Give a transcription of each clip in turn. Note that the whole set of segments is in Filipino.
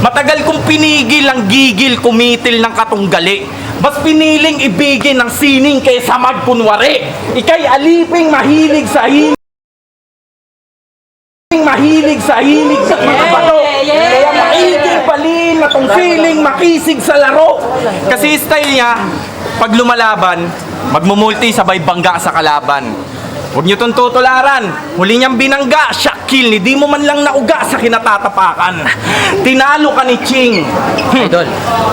Matagal kong pinigil ang gigil kumitil ng katunggali. Mas piniling ibigin ng sining kaysa magkunwari. Ika'y aliping mahilig sa hilig. Mahilig sa hilig sa mga bato. Kaya maiging palin na tong feeling makisig sa laro. Kasi style niya, pag lumalaban, magmumulti sabay bangga sa kalaban. Huwag niyo itong tutularan. Huli niyang binangga, shock kill, di mo man lang nauga sa kinatatapakan. Tinalo ka ni Ching. Idol.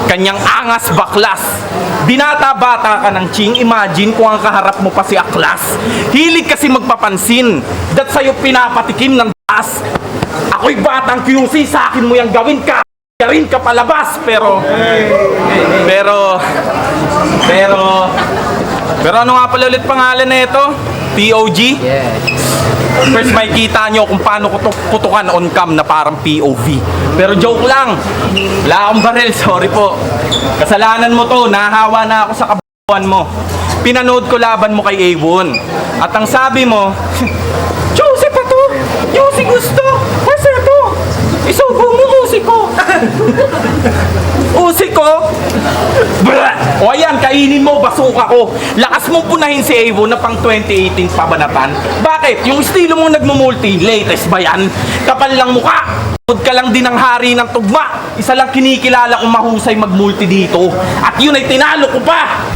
Kanyang angas baklas. Binata-bata ka ng Ching, imagine kung ang kaharap mo pa si Aklas. Hilig kasi magpapansin, dat sa'yo pinapatikim ng taas. Ako'y batang QC, sa akin mo yung gawin ka. Rin ka palabas, pero ano nga pala ulit pangalan na ito? POG? Yes. First may kita nyo kung paano kutukan on cam na parang POV. Pero joke lang. Wala akong barel, sorry po. Kasalanan mo to, nahawa na ako sa kabuuan mo. Pinanood ko laban mo kay Avon. At ang sabi mo, Jose pa to! Jose gusto! Kasi to! Isubo mo usi ko! Usi ko? Blah! O ayan, kainin mo, basuka ko. Lakas mong punahin si Avon na pang 2018 pabanatan. Bakit? Yung estilo mong nagmumulti, latest ba yan? Kapal lang mukha. Huwag ka lang din ang hari ng tugma. Isa lang kinikilala kong mahusay magmulti dito. At yun ay tinalo ko pa.